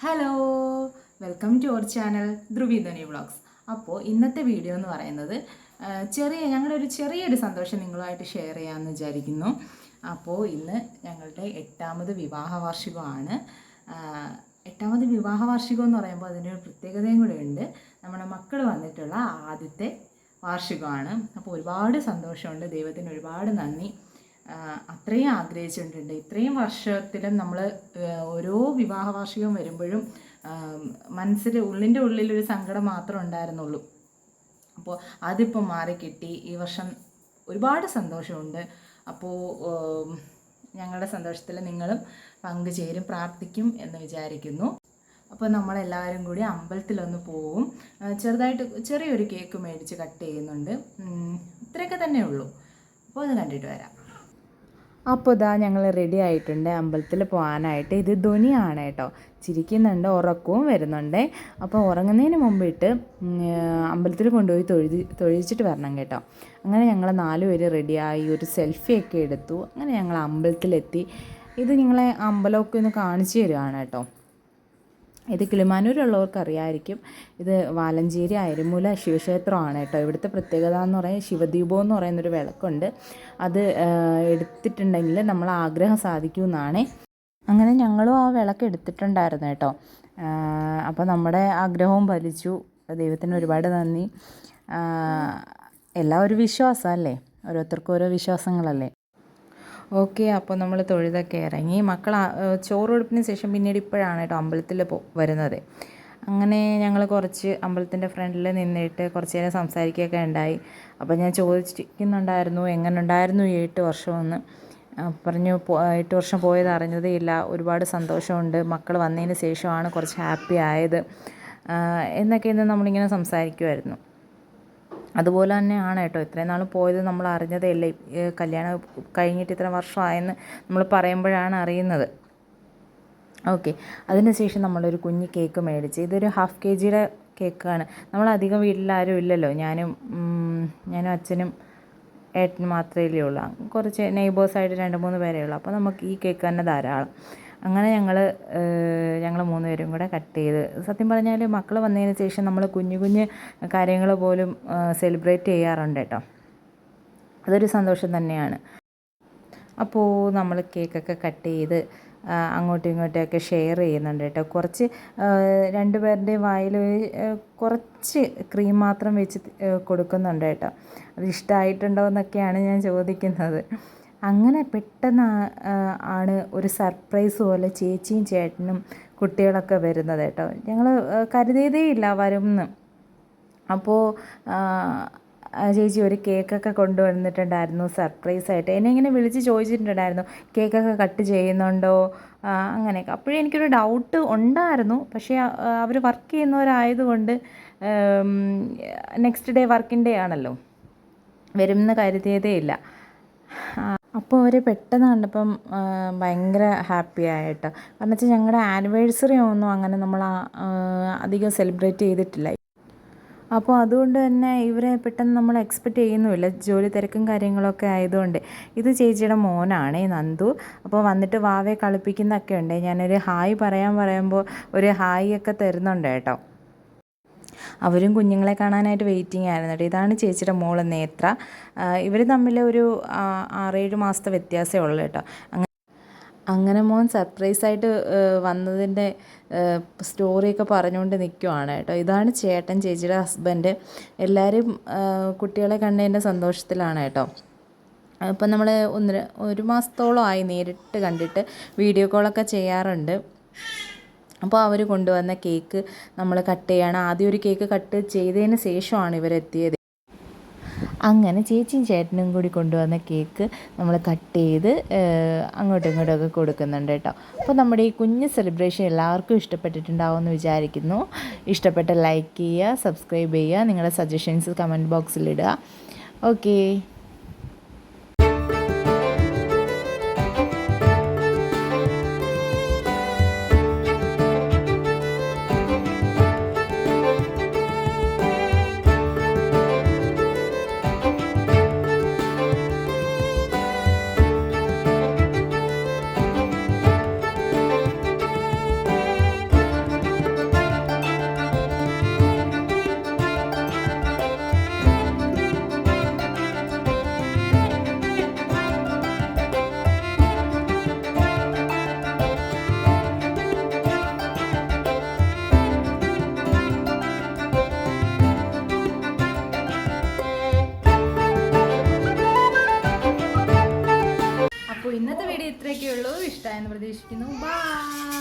Hello, welcome to our channel ധ്രുവീധനി vlogs. അപ്പോൾ ഇന്നത്തെ വീഡിയോ എന്ന് പറയുന്നത് ഞങ്ങളുടെ ഒരു ചെറിയൊരു സന്തോഷം നിങ്ങളുമായിട്ട് ഷെയർ ചെയ്യാമെന്ന് വിചാരിക്കുന്നു. അപ്പോൾ ഇന്ന് ഞങ്ങളുടെ 8ാമത് വിവാഹ വാർഷികമാണ്. 8ാമത് വിവാഹ വാർഷികം എന്ന് പറയുമ്പോൾ അതിനൊരു പ്രത്യേകതയും കൂടെ ഉണ്ട്. നമ്മുടെ മക്കൾ വന്നിട്ടുള്ള ആദ്യത്തെ വാർഷികമാണ്. അപ്പോൾ ഒരുപാട് സന്തോഷമുണ്ട്, ദൈവത്തിന് ഒരുപാട് നന്ദി. അത്രയും ആഗ്രഹിച്ചിട്ടുണ്ട്. ഇത്രയും വർഷത്തിലും നമ്മൾ ഓരോ വിവാഹ വാർഷികം വരുമ്പോഴും മനസ്സിൽ ഉള്ളിൻ്റെ ഉള്ളിലൊരു സങ്കടം മാത്രം ഉണ്ടായിരുന്നുള്ളൂ. അപ്പോൾ അതിപ്പോൾ മാറിക്കിട്ടി. ഈ വർഷം ഒരുപാട് സന്തോഷമുണ്ട്. അപ്പോൾ ഞങ്ങളുടെ സന്തോഷത്തിൽ നിങ്ങളും പങ്കുചേരും, പ്രാർത്ഥിക്കും എന്ന് വിചാരിക്കുന്നു. അപ്പോൾ നമ്മളെല്ലാവരും കൂടി അമ്പലത്തിലൊന്ന് പോവും. ചെറിയൊരു കേക്ക് മേടിച്ച് കട്ട് ചെയ്യുന്നുണ്ട്. ഇത്രയൊക്കെ തന്നെ ഉള്ളൂ. അപ്പോൾ അത് കണ്ടിട്ട് വരാം. അപ്പോൾ ഇതാ ഞങ്ങൾ റെഡി ആയിട്ടുണ്ട് അമ്പലത്തിൽ പോകാനായിട്ട്. ഇത് ധ്വനിയാണ് കേട്ടോ, ചിരിക്കുന്നുണ്ട്, ഉറക്കവും വരുന്നുണ്ട്. അപ്പോൾ ഉറങ്ങുന്നതിന് മുമ്പിട്ട് അമ്പലത്തിൽ കൊണ്ടുപോയി തൊഴിച്ചിട്ട് വരണം കേട്ടോ. അങ്ങനെ ഞങ്ങൾ 4 പേര് റെഡിയായി, ഒരു സെൽഫിയൊക്കെ എടുത്തു. അങ്ങനെ ഞങ്ങൾ അമ്പലത്തിലെത്തി. ഇത് നിങ്ങളെ അമ്പലമൊക്കെ ഒന്ന് കാണിച്ചു തരികയാണ് കേട്ടോ. ഇത് കിളിമാനൂരുള്ളവർക്ക് അറിയാമായിരിക്കും. ഇത് വാലഞ്ചേരി അയരുമൂല ശിവക്ഷേത്രമാണ് കേട്ടോ. ഇവിടുത്തെ പ്രത്യേകത എന്ന് പറയുന്നത് ശിവദീപം എന്ന് പറയുന്നൊരു വിളക്കുണ്ട്. അത് എടുത്തിട്ടുണ്ടെങ്കിൽ നമ്മൾ ആഗ്രഹം സാധിക്കുമെന്നാണ്. അങ്ങനെ ഞങ്ങളും ആ വിളക്ക് എടുത്തിട്ടുണ്ടായിരുന്നു കേട്ടോ. അപ്പോൾ നമ്മുടെ ആഗ്രഹവും ഫലിച്ചു. ദൈവത്തിന് ഒരുപാട് നന്ദി. എല്ലാം ഒരു വിശ്വാസമല്ലേ, ഓരോരുത്തർക്കും ഓരോ വിശ്വാസങ്ങളല്ലേ. ഓക്കെ, അപ്പോൾ നമ്മൾ തൊഴുതൊക്കെ ഇറങ്ങി. മക്കൾ ചോറുകൊടുപ്പിന് ശേഷം പിന്നീട് ഇപ്പോഴാണ് കേട്ടോ അമ്പലത്തിൽ വരുന്നത്. അങ്ങനെ ഞങ്ങൾ കുറച്ച് അമ്പലത്തിൻ്റെ ഫ്രണ്ടിൽ നിന്നിട്ട് കുറച്ച് നേരം സംസാരിക്കുകയൊക്കെ ഉണ്ടായി. അപ്പോൾ ഞാൻ ചോദിക്കുന്നുണ്ടായിരുന്നു എങ്ങനെ ഉണ്ടായിരുന്നു ഈ 8 വർഷമെന്ന്. പറഞ്ഞു 8 വർഷം പോയത് അറിഞ്ഞതേ ഇല്ല, ഒരുപാട് സന്തോഷമുണ്ട്, മക്കൾ വന്നതിന് ശേഷമാണ് കുറച്ച് ഹാപ്പി ആയത് എന്നൊക്കെ ഇന്ന് നമ്മളിങ്ങനെ സംസാരിക്കുമായിരുന്നു. അതുപോലെ തന്നെയാണ് കേട്ടോ, ഇത്രയും നാൾ പോയത് നമ്മൾ അറിഞ്ഞതേ ഇല്ല. കല്യാണം കഴിഞ്ഞിട്ട് ഇത്ര വർഷമായെന്ന് നമ്മൾ പറയുമ്പോഴാണ് അറിയുന്നത്. ഓക്കെ, അതിനുശേഷം നമ്മളൊരു കുഞ്ഞ് കേക്ക് മേടിച്ച്. ഇതൊരു 1/2 kg കേക്കാണ്. നമ്മളധികം വീട്ടിലാരും ഇല്ലല്ലോ, ഞാനും അച്ഛനും ഏട്ടനും മാത്രമേ ഉള്ളൂ. കുറച്ച് നെയ്ബേഴ്സായിട്ട് 2-3 പേരേ ഉള്ളൂ. അപ്പോൾ നമുക്ക് ഈ കേക്ക് തന്നെ ധാരാളം. അങ്ങനെ ഞങ്ങൾ 3 പേരും കൂടെ കട്ട് ചെയ്ത്. സത്യം പറഞ്ഞാൽ മക്കൾ വന്നതിന് ശേഷം നമ്മൾ കുഞ്ഞു കാര്യങ്ങൾ പോലും സെലിബ്രേറ്റ് ചെയ്യാറുണ്ട് കേട്ടോ. അതൊരു സന്തോഷം തന്നെയാണ്. അപ്പോൾ നമ്മൾ കേക്കൊക്കെ കട്ട് ചെയ്ത് അങ്ങോട്ടും ഇങ്ങോട്ടുമൊക്കെ ഷെയർ ചെയ്യുന്നുണ്ട് കേട്ടോ. കുറച്ച് 2 പേരുടെയും വായിൽ കുറച്ച് ക്രീം മാത്രം വെച്ച് കൊടുക്കുന്നുണ്ട് കേട്ടോ. അത് ഇഷ്ടമായിട്ടുണ്ടോ എന്നൊക്കെയാണ് ഞാൻ ചോദിക്കുന്നത്. അങ്ങനെ പെട്ടെന്ന് ആണ് ഒരു സർപ്രൈസ് പോലെ ചേച്ചിയും ചേട്ടനും കുട്ടികളൊക്കെ വരുന്നത് കേട്ടോ. ഞങ്ങൾ കരുതിയതേ ഇല്ല വരുമെന്ന്. അപ്പോൾ ചേച്ചി ഒരു കേക്കൊക്കെ കൊണ്ടുവന്നിട്ടുണ്ടായിരുന്നു സർപ്രൈസായിട്ട്. എന്നെ ഇങ്ങനെ വിളിച്ച് ചോദിച്ചിട്ടുണ്ടായിരുന്നു കേക്കൊക്കെ കട്ട് ചെയ്യുന്നുണ്ടോ അങ്ങനെയൊക്കെ. അപ്പോഴേ എനിക്കൊരു ഡൗട്ട് ഉണ്ടായിരുന്നു. പക്ഷേ അവർ വർക്ക് ചെയ്യുന്നവരായതുകൊണ്ട് നെക്സ്റ്റ് ഡേ വർക്കിംഗ് ഡേ ആണല്ലോ, വരുമെന്ന് കരുതിയതേ ഇല്ല. അപ്പോൾ അവർ പെട്ടെന്ന് കണ്ടപ്പം ഭയങ്കര ഹാപ്പി ആയിട്ടോ. കാരണം വെച്ചാൽ ഞങ്ങളുടെ ആനിവേഴ്സറി ഒന്നും അങ്ങനെ നമ്മൾ അധികം സെലിബ്രേറ്റ് ചെയ്തിട്ടില്ല. അപ്പോൾ അതുകൊണ്ട് തന്നെ ഇവരെ പെട്ടെന്ന് നമ്മൾ എക്സ്പെക്റ്റ് ചെയ്യുന്നുമില്ല, ജോലി തിരക്കും കാര്യങ്ങളൊക്കെ ആയതുകൊണ്ട്. ഇത് ചേച്ചിയുടെ മോനാണ് നന്ദു. അപ്പോൾ വന്നിട്ട് വാവയെ കളിപ്പിക്കുന്നൊക്കെ ഉണ്ട്. ഞാനൊരു ഹായ് പറയുമ്പോൾ ഒരു ഹായ് ഒക്കെ തരുന്നുണ്ട് കേട്ടോ. അവരും കുഞ്ഞുങ്ങളെ കാണാനായിട്ട് വെയിറ്റിംഗ് ആയിരുന്നു കേട്ടോ. ഇതാണ് ചേച്ചിയുടെ മോള് നേത്ര. ഇവർ തമ്മിൽ ഒരു 6-7 മാസത്തെ വ്യത്യാസമേ ഉള്ളൂ കേട്ടോ. അങ്ങനെ മോൻ സർപ്രൈസായിട്ട് വന്നതിൻ്റെ സ്റ്റോറിയൊക്കെ പറഞ്ഞുകൊണ്ട് നിൽക്കുവാണ് കേട്ടോ. ഇതാണ് ചേട്ടൻ, ചേച്ചിയുടെ ഹസ്ബൻഡ്. എല്ലാവരും കുട്ടികളെ കണ്ടതിൻ്റെ സന്തോഷത്തിലാണ് കേട്ടോ. ഇപ്പം നമ്മൾ 1 മാസത്തോളമായി നേരിട്ട് കണ്ടിട്ട്, വീഡിയോ കോളൊക്കെ ചെയ്യാറുണ്ട്. അപ്പോൾ അവർ കൊണ്ടുവന്ന കേക്ക് നമ്മൾ കട്ട് ചെയ്യണം. ആദ്യം ഒരു കേക്ക് കട്ട് ചെയ്തതിന് ശേഷമാണ് ഇവരെത്തിയത്. അങ്ങനെ ചേച്ചിയും ചേട്ടനും കൂടി കൊണ്ടുവന്ന കേക്ക് നമ്മൾ കട്ട് ചെയ്ത് അങ്ങോട്ടും ഇങ്ങോട്ടൊക്കെ കൊടുക്കുന്നുണ്ട് കേട്ടോ. അപ്പോൾ നമ്മുടെ ഈ കുഞ്ഞ് സെലിബ്രേഷൻ എല്ലാവർക്കും ഇഷ്ടപ്പെട്ടിട്ടുണ്ടാവുമെന്ന് വിചാരിക്കുന്നു. ഇഷ്ടപ്പെട്ട ലൈക്ക് ചെയ്യുക, സബ്സ്ക്രൈബ് ചെയ്യുക, നിങ്ങളുടെ സജഷൻസ് കമൻറ്റ് ബോക്സിലിടുക. ഓക്കേ. ഇഷ്ടമായെന്ന് പ്രതീക്ഷിക്കുന്നു. ബൈ.